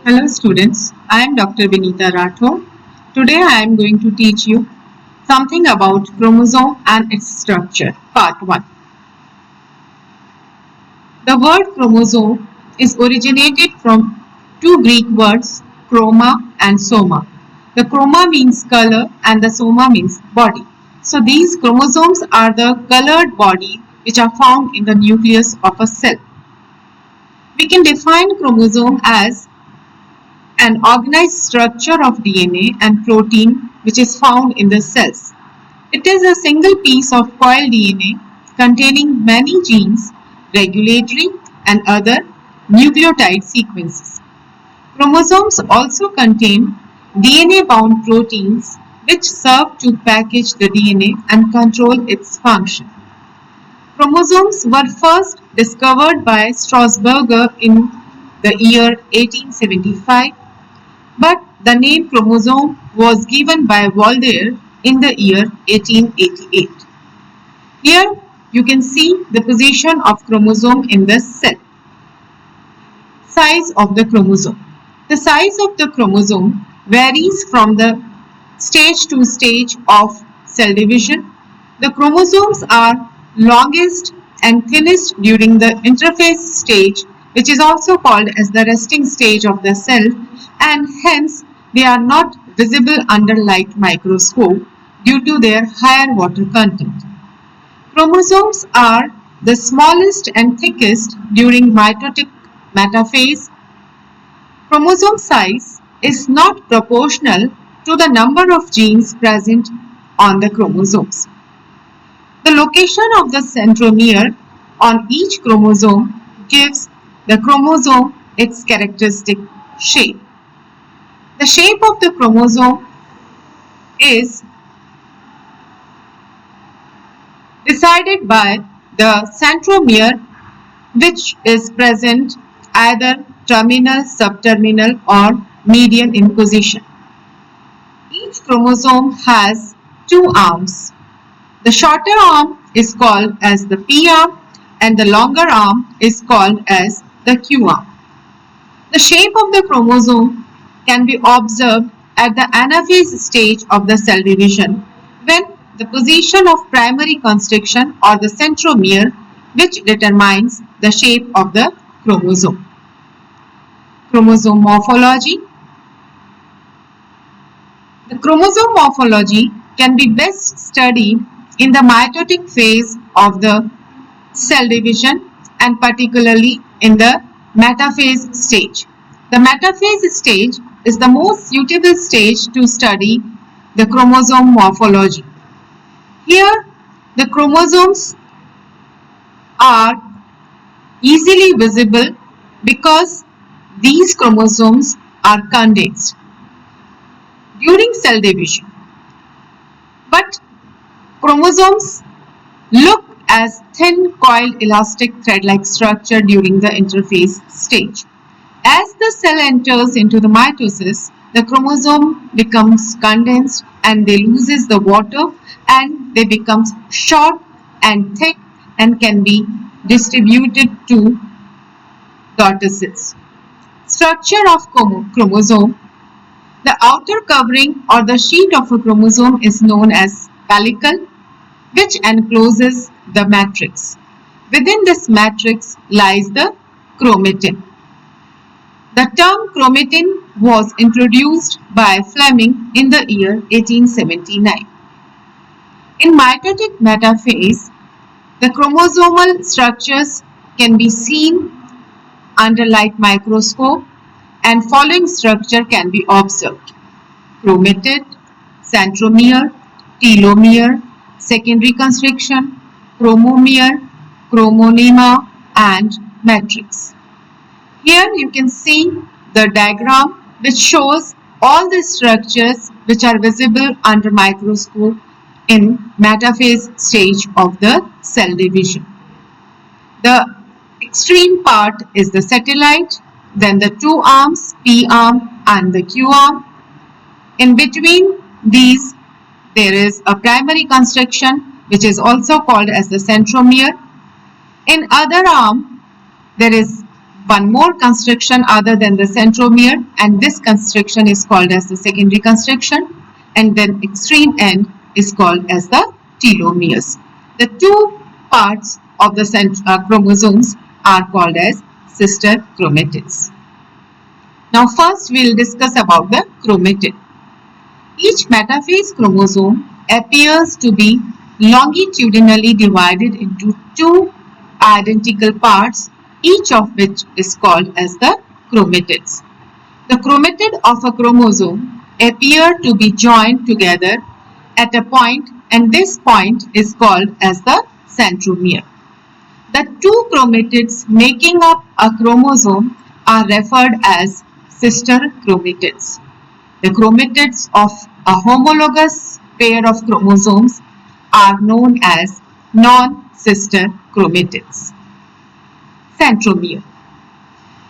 Hello students, I am Dr. Vinita Rathore. Today I am going to teach you something about chromosome and its structure. Part 1. The word chromosome is originated from two Greek words, chroma and soma. The chroma means color and the soma means body. So these chromosomes are the colored body which are found in the nucleus of a cell. We can define chromosome as an organized structure of DNA and protein which is found in the cells. It is a single piece of coiled DNA containing many genes, regulatory and other nucleotide sequences. Chromosomes also contain DNA-bound proteins which serve to package the DNA and control its function. Chromosomes were first discovered by Strasburger in the year 1875, but the name chromosome was given by Waldeyer in the year 1888. Here you can see the position of chromosome in the cell. Size of the chromosome. The size of the chromosome varies from the stage to stage of cell division. The chromosomes are longest and thinnest during the interphase stage, which is also called as the resting stage of the cell, and hence they are not visible under light microscope due to their higher water content. Chromosomes are the smallest and thickest during mitotic metaphase. Chromosome size is not proportional to the number of genes present on the chromosomes. The location of the centromere on each chromosome gives the chromosome its characteristic shape. The shape of the chromosome is decided by the centromere, which is present either terminal, subterminal or median in position. Each chromosome has two arms. The shorter arm is called as the P arm and the longer arm is called as the Q arm. The shape of the chromosome can be observed at the anaphase stage of the cell division when the position of primary constriction or the centromere, which determines the shape of the chromosome. Chromosome morphology. The chromosome morphology can be best studied in the mitotic phase of the cell division and particularly in the metaphase stage. The metaphase stage is the most suitable stage to study the chromosome morphology. Here, the chromosomes are easily visible because these chromosomes are condensed during cell division. But chromosomes look as thin coiled elastic thread-like structure during the interphase stage. As the cell enters into the mitosis, the chromosome becomes condensed and they loses the water and they become short and thick and can be distributed to daughter cells. Structure of chromosome. The outer covering or the sheet of a chromosome is known as pellicle, which encloses the matrix. Within this matrix lies the chromatin. The term chromatin was introduced by Fleming in the year 1879. In mitotic metaphase, the chromosomal structures can be seen under light microscope and following structure can be observed: chromatid, centromere, telomere, secondary constriction, chromomere, chromonema and matrix. Here you can see the diagram which shows all the structures which are visible under microscope in metaphase stage of the cell division. The extreme part is the satellite, then the two arms, P arm and the Q arm. In between these there is a primary constriction which is also called as the centromere. In other arm there is one more constriction other than the centromere, and this constriction is called as the secondary constriction, and then extreme end is called as the telomeres. The two parts of the chromosomes are called as sister chromatids. Now first we will discuss about the chromatid. Each metaphase chromosome appears to be longitudinally divided into two identical parts, each of which is called as the chromatids. The chromatid of a chromosome appear to be joined together at a point, and this point is called as the centromere. The two chromatids making up a chromosome are referred as sister chromatids. The chromatids of a homologous pair of chromosomes are known as non-sister chromatids. Centromere.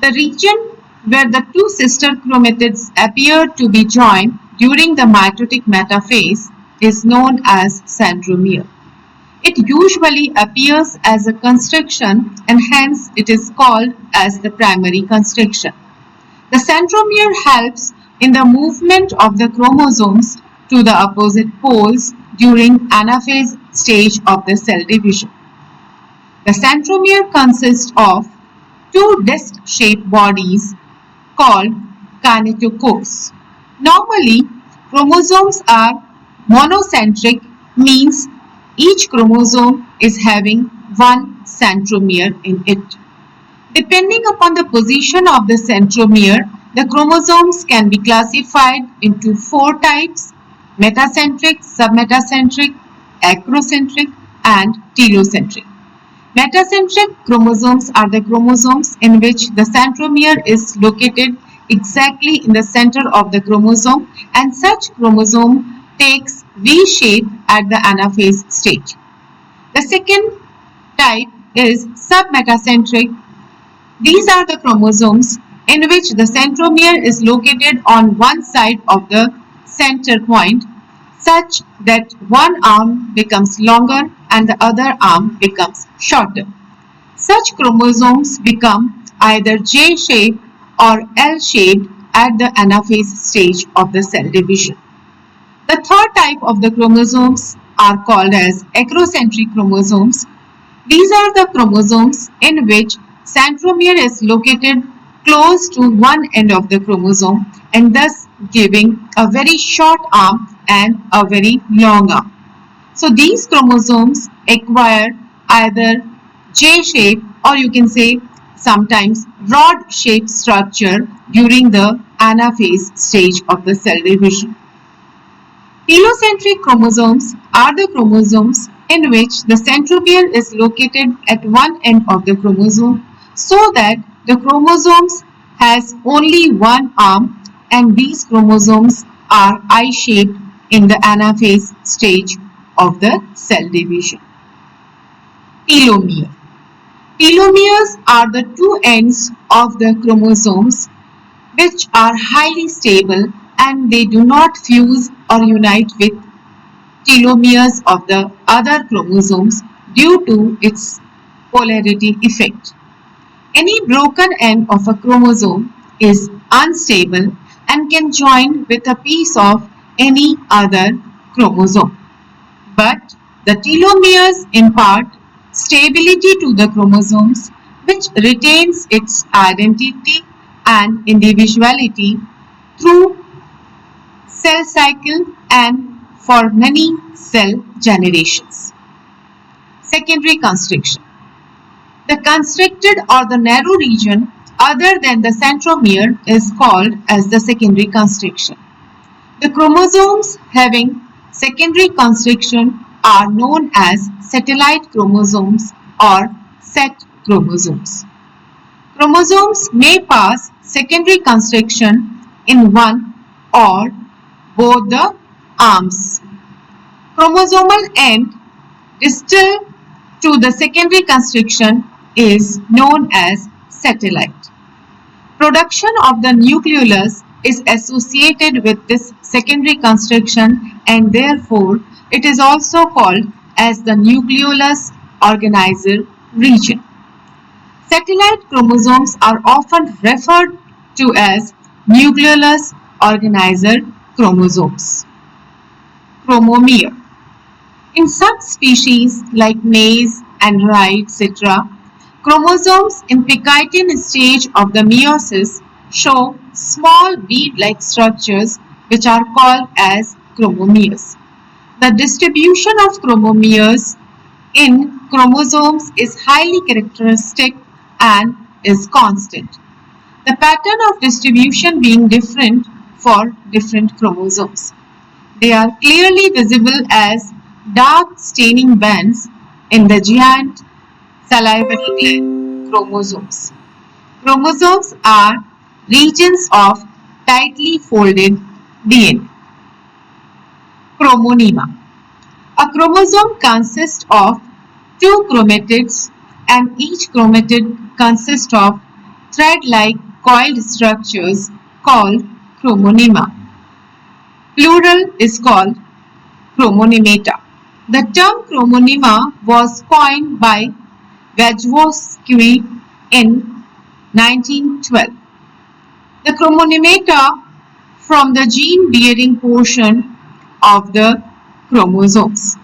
The region where the two sister chromatids appear to be joined during the mitotic metaphase is known as centromere. It usually appears as a constriction, and hence it is called as the primary constriction. The centromere helps in the movement of the chromosomes to the opposite poles during anaphase stage of the cell division. The centromere consists of two disc-shaped bodies called kinetochores. Normally, chromosomes are monocentric, means each chromosome is having one centromere in it. Depending upon the position of the centromere, the chromosomes can be classified into four types: metacentric, submetacentric, acrocentric, and telocentric. Metacentric chromosomes are the chromosomes in which the centromere is located exactly in the center of the chromosome, and such chromosome takes V shape at the anaphase stage. The second type is submetacentric. These are the chromosomes in which the centromere is located on one side of the center point, such that one arm becomes longer and the other arm becomes shorter. Such chromosomes become either J-shaped or L-shaped at the anaphase stage of the cell division. The third type of the chromosomes are called as acrocentric chromosomes. These are the chromosomes in which centromere is located close to one end of the chromosome, and thus giving a very short arm and a very long arm. So these chromosomes acquire either J-shape, or you can say sometimes rod-shaped structure during the anaphase stage of the cell division. Telocentric chromosomes are the chromosomes in which the centromere is located at one end of the chromosome, so that the chromosomes has only one arm, and these chromosomes are I-shaped in the anaphase stage of the cell division. Telomere. Telomeres are the two ends of the chromosomes which are highly stable, and they do not fuse or unite with telomeres of the other chromosomes due to its polarity effect. Any broken end of a chromosome is unstable and can join with a piece of any other chromosome. But the telomeres impart stability to the chromosomes, which retains its identity and individuality through cell cycle and for many cell generations. Secondary constriction. The constricted or the narrow region other than the centromere is called as the secondary constriction. The chromosomes having secondary constriction are known as satellite chromosomes or set chromosomes. Chromosomes may pass secondary constriction in one or both the arms. Chromosomal end distal to the secondary constriction is known as satellite. Production of the nucleolus is associated with this secondary constriction, and therefore it is also called as the nucleolus organizer region. Satellite chromosomes are often referred to as nucleolus organizer chromosomes. Chromomere. In some species like maize and rye, etc., chromosomes in Picatian stage of the meiosis show small bead-like structures which are called as chromomeres. The distribution of chromomeres in chromosomes is highly characteristic and is constant. The pattern of distribution being different for different chromosomes. They are clearly visible as dark staining bands in the giant salivary gland chromosomes. Chromosomes are regions of tightly folded DNA. Chromonema. A chromosome consists of two chromatids and each chromatid consists of thread-like coiled structures called chromonema. Plural is called chromonemata. The term chromonema was coined by Vygotsky in 1912. The chromonemata from the gene-bearing portion of the chromosomes.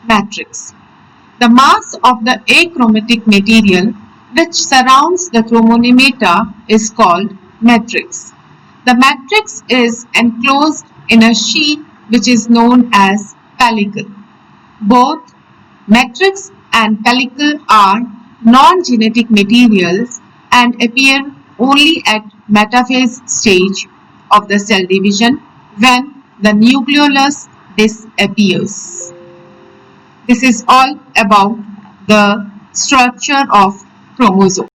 Matrix. The mass of the achromatic material which surrounds the chromonemata is called matrix. The matrix is enclosed in a sheet which is known as pellicle. Both matrix and pellicle are non-genetic materials and appear only at metaphase stage of the cell division when the nucleolus disappears. This is all about the structure of chromosome.